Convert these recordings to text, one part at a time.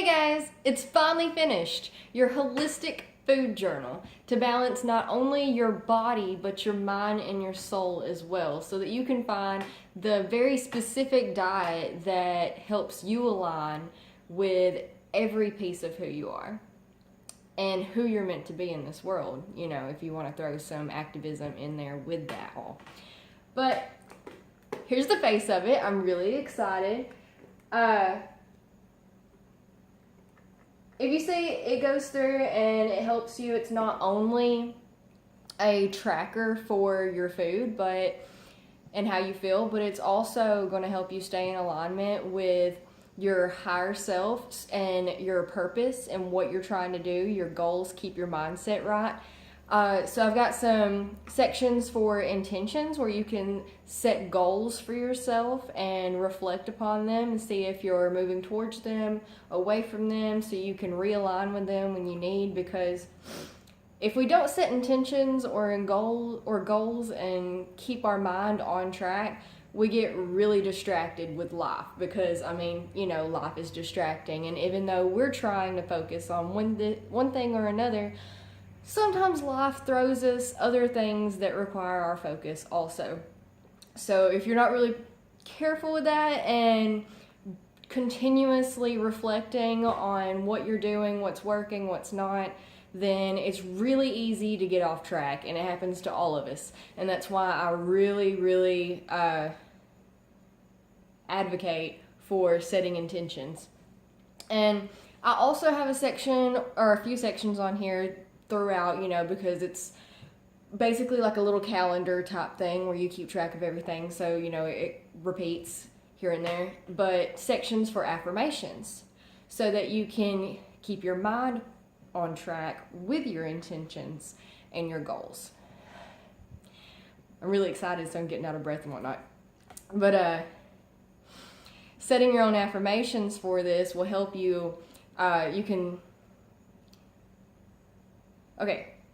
Hey guys, it's finally finished. Your holistic food journal to balance not only your body but your mind and your soul as well, so that you can find the very specific diet that helps you align with every piece of who you are and who you're meant to be in this world, you know, if you want to throw some activism in there with that all. But here's the face of it. I'm really excited. If you see, it goes through and it helps you. It's not only a tracker for your food and how you feel, but it's also going to help you stay in alignment with your higher self and your purpose and what you're trying to do, your goals, keep your mindset right. So I've got some sections for intentions where you can set goals for yourself and reflect upon them and see if you're moving towards them, away from them, so you can realign with them when you need. Because if we don't set intentions or goals and keep our mind on track, we get really distracted with life, because life is distracting, and even though we're trying to focus on one thing or another, sometimes life throws us other things that require our focus also. So if you're not really careful with that and continuously reflecting on what you're doing, what's working, what's not, then it's really easy to get off track, and it happens to all of us. And that's why I really advocate for setting intentions. And I also have a section, or a few sections on here throughout, because it's basically like a little calendar type thing where you keep track of everything, so it repeats here and there. But sections for affirmations, so that you can keep your mind on track with your intentions and your goals. I'm really excited, so I'm getting out of breath and whatnot. But setting your own affirmations for this will help you.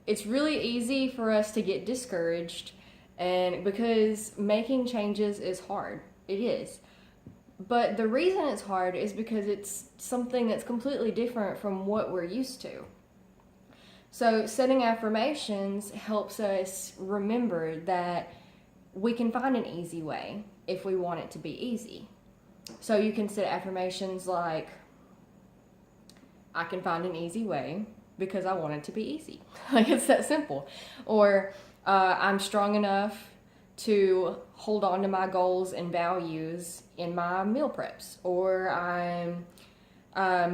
It's really easy for us to get discouraged, and because making changes is hard. It is. But the reason it's hard is because it's something that's completely different from what we're used to. So setting affirmations helps us remember that we can find an easy way if we want it to be easy. So you can set affirmations like, I can find an easy way because I want it to be easy. Like, it's that simple. Or I'm strong enough to hold on to my goals and values in my meal preps. Or I'm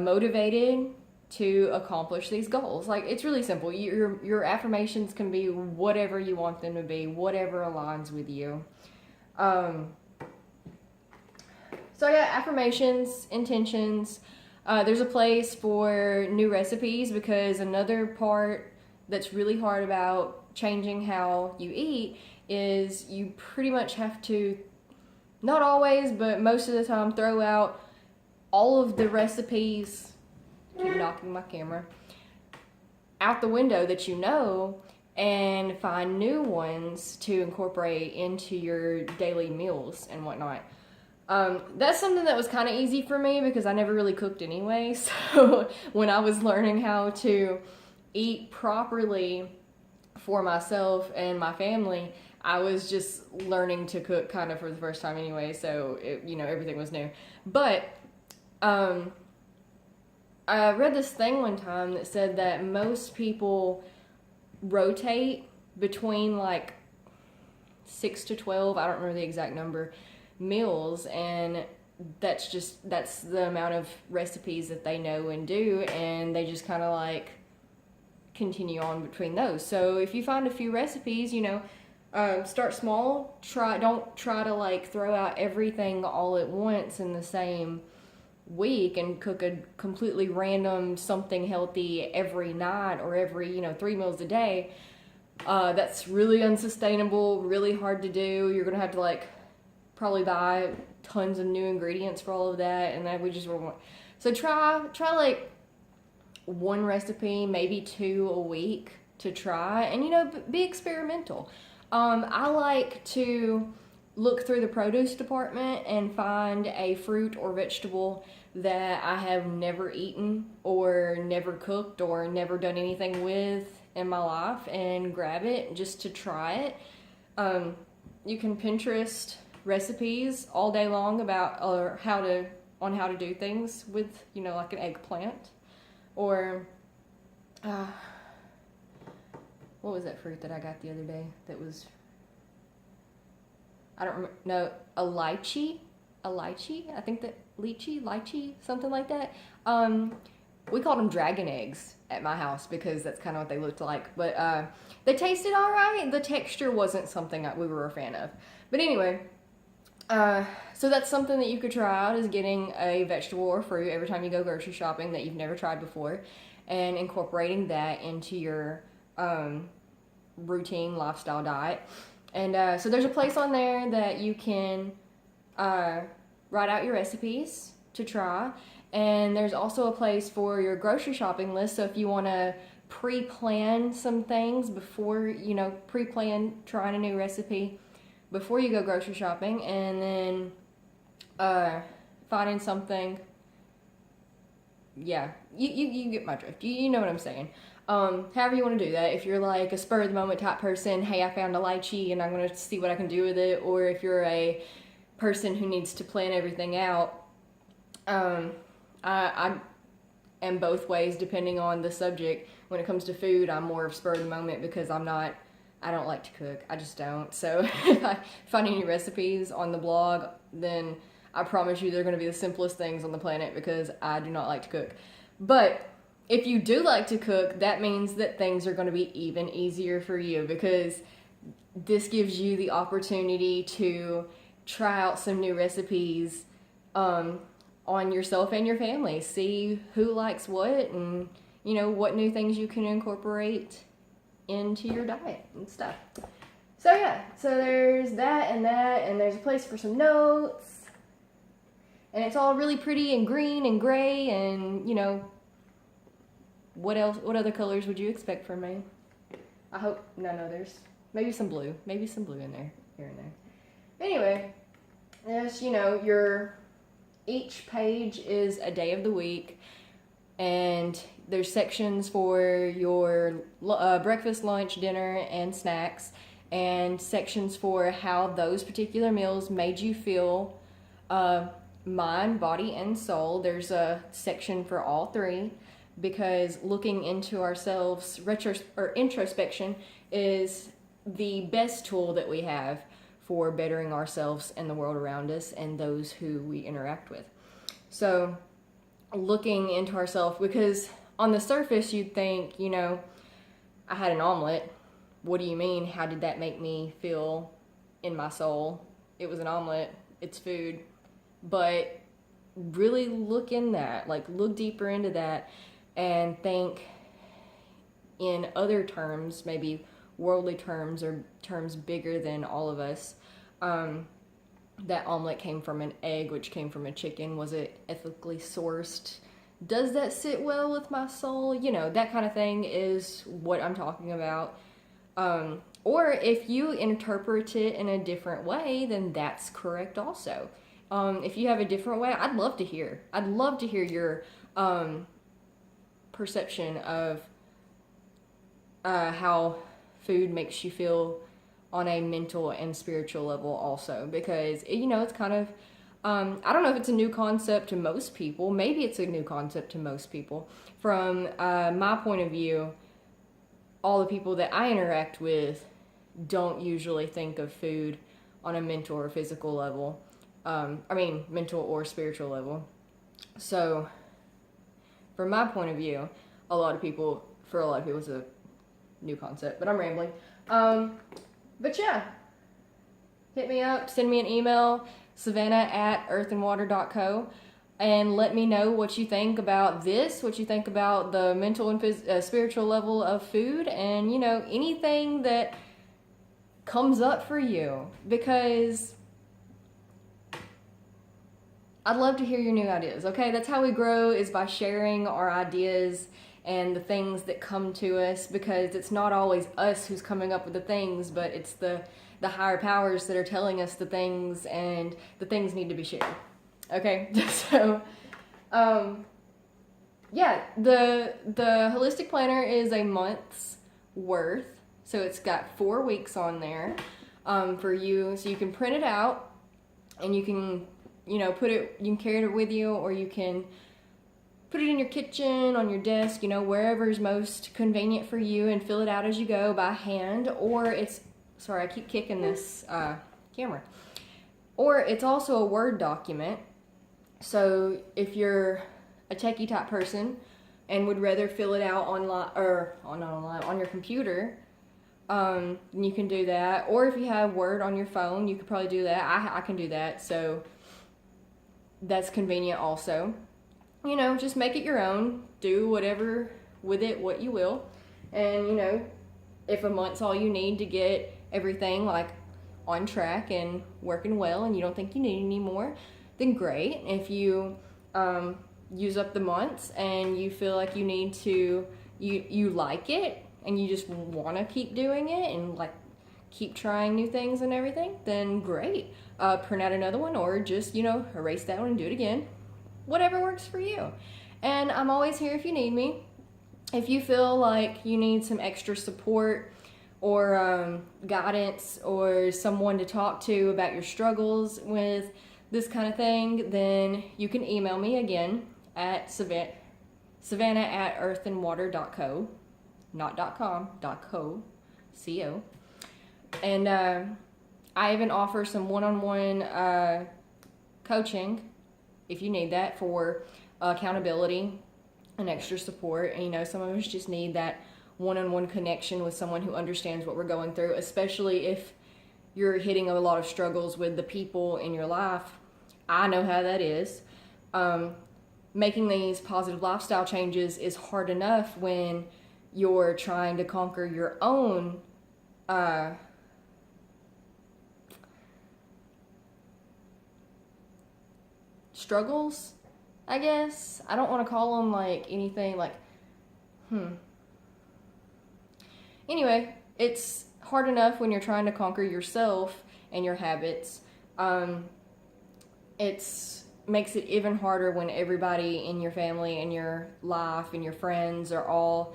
motivated to accomplish these goals. Like, it's really simple. Your affirmations can be whatever you want them to be, whatever aligns with you. So I got affirmations, intentions. There's a place for new recipes, because another part that's really hard about changing how you eat is you pretty much have to, not always, but most of the time, throw out all of the recipes, keep knocking my camera, out the window that and find new ones to incorporate into your daily meals and whatnot. That's something that was kind of easy for me because I never really cooked anyway. So when I was learning how to eat properly for myself and my family, I was just learning to cook kind of for the first time anyway. So everything was new. But I read this thing one time that said that most people rotate between like 6 to 12, I don't remember the exact number, meals, and that's the amount of recipes that they know and do, and they just kind of like continue on between those. So if you find a few recipes, start small. Don't try to like throw out everything all at once in the same week and cook a completely random something healthy every night or every 3 meals a day. That's really unsustainable, really hard to do. You're gonna have to probably buy tons of new ingredients for all of that, and that we just won't. So try like one recipe, maybe 2 a week to try, and be experimental. I like to look through the produce department and find a fruit or vegetable that I have never eaten or never cooked or never done anything with in my life and grab it just to try it. You can Pinterest recipes all day long about how to do things with, like an eggplant, or what was that fruit that I got the other day that was, I don't remember, no, a lychee, I think that lychee, something like that. We called them dragon eggs at my house because that's kind of what they looked like, but they tasted all right. The texture wasn't something we were a fan of. But anyway, so that's something that you could try out, is getting a vegetable or fruit every time you go grocery shopping that you've never tried before, and incorporating that into your routine lifestyle diet. And so there's a place on there that you can write out your recipes to try. And there's also a place for your grocery shopping list. So if you want to pre-plan some things before, pre-plan trying a new recipe before you go grocery shopping, and then finding something. Yeah, you get my drift. You know what I'm saying. However you want to do that. If you're like a spur of the moment type person, hey, I found a lychee and I'm going to see what I can do with it. Or if you're a person who needs to plan everything out, I am both ways depending on the subject. When it comes to food, I'm more of spur of the moment because I don't like to cook. I just don't. So if I find any recipes on the blog, then I promise you they're going to be the simplest things on the planet because I do not like to cook. But if you do like to cook, that means that things are going to be even easier for you, because this gives you the opportunity to try out some new recipes on yourself and your family. See who likes what, and what new things you can incorporate into your diet and stuff. So yeah, so there's that, and there's a place for some notes, and it's all really pretty and green and gray, and what other colors would you expect from me? I hope none others. Maybe some blue in there, here and there. Anyway, there's each page is a day of the week, and there's sections for your breakfast, lunch, dinner, and snacks, and sections for how those particular meals made you feel, mind, body, and soul. There's a section for all three, because looking into ourselves, introspection is the best tool that we have for bettering ourselves and the world around us and those who we interact with. So looking into ourselves, because on the surface you'd think, I had an omelet. What do you mean? How did that make me feel in my soul? It was an omelet. It's food. But really look deeper into that, and think in other terms, maybe worldly terms or terms bigger than all of us. That omelet came from an egg, which came from a chicken. Was it ethically sourced? Does that sit well with my soul? That kind of thing is what I'm talking about. Or if you interpret it in a different way, then that's correct also. If you have a different way, I'd love to hear your perception of how food makes you feel on a mental and spiritual level also, because it's kind of I don't know if it's a new concept to most people. Maybe it's a new concept to most people. From my point of view, all the people that I interact with don't usually think of food on a mental or physical level. Mental or spiritual level. So from my point of view, for a lot of people it's a new concept, but I'm rambling. But yeah, hit me up, send me an email, savannah@earthandwater.co, and let me know what you think about this, what you think about the mental and spiritual level of food, and anything that comes up for you, because I'd love to hear your new ideas. Okay, that's how we grow, is by sharing our ideas and the things that come to us, because it's not always us who's coming up with the things, but it's the the higher powers that are telling us the things, and the things need to be shared. Okay, so yeah, the holistic planner is a month's worth, so it's got 4 weeks on there for you, so you can print it out, and you can, you know, you can carry it with you, or you can put it in your kitchen, on your desk, you know, wherever is most convenient for you, and fill it out as you go by hand. Or it's, sorry, I keep kicking this camera. Or it's also a Word document. So if you're a techie type person and would rather fill it out online, or on your computer, you can do that. Or if you have Word on your phone, you could probably do that. I can do that, so that's convenient also. You know, just make it your own. Do whatever with it, what you will. And, you know, if a month's all you need to get everything, like, on track and working well, and you don't think you need any more, then great. If you use up the months and you feel like you need to, you like it, and you just want to keep doing it and, like, keep trying new things and everything, then great. Print out another one, or just, you know, erase that one and do it again. Whatever works for you. And I'm always here if you need me. If you feel like you need some extra support, or guidance, or someone to talk to about your struggles with this kind of thing, then you can email me again at savannah@earthandwater.co, not .com, .co, C-O. And I even offer some one-on-one coaching, if you need that, for accountability and extra support. And, you know, some of us just need that one-on-one connection with someone who understands what we're going through, especially if you're hitting a lot of struggles with the people in your life. I know how that is. Making these positive lifestyle changes is hard enough when you're trying to conquer your own struggles, I guess. I don't want to call them like anything like, Anyway, it's hard enough when you're trying to conquer yourself and your habits. It makes it even harder when everybody in your family and your life and your friends are all,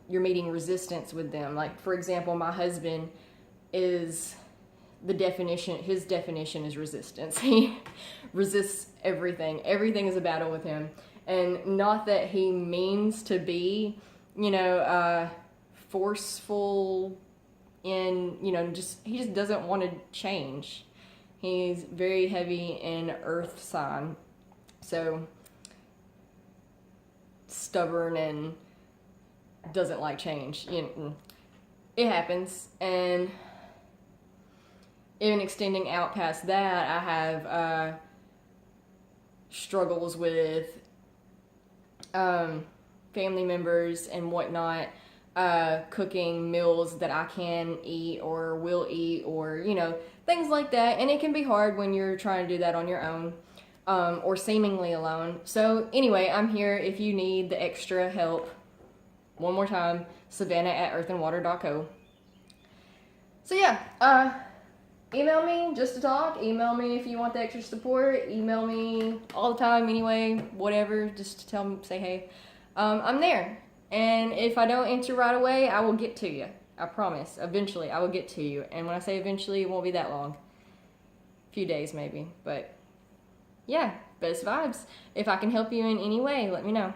you're meeting resistance with them. Like, for example, my husband is his definition is resistance. He resists everything. Everything is a battle with him. And not that he means to be, you know, forceful in, you know, he just doesn't want to change. He's very heavy in earth sign. So stubborn and doesn't like change. You know, it happens. And even extending out past that, I have struggles with family members and whatnot, cooking meals that I can eat or will eat, or, you know, things like that. And it can be hard when you're trying to do that on your own, or seemingly alone. So anyway, I'm here if you need the extra help. One more time, savannah@earthandwater.co. So yeah, email me just to talk. Email me if you want the extra support. Email me all the time anyway, whatever, just to tell me, say hey. I'm there. And if I don't answer right away, I will get to you. I promise. Eventually, I will get to you. And when I say eventually, it won't be that long. A few days maybe. But yeah, best vibes. If I can help you in any way, let me know.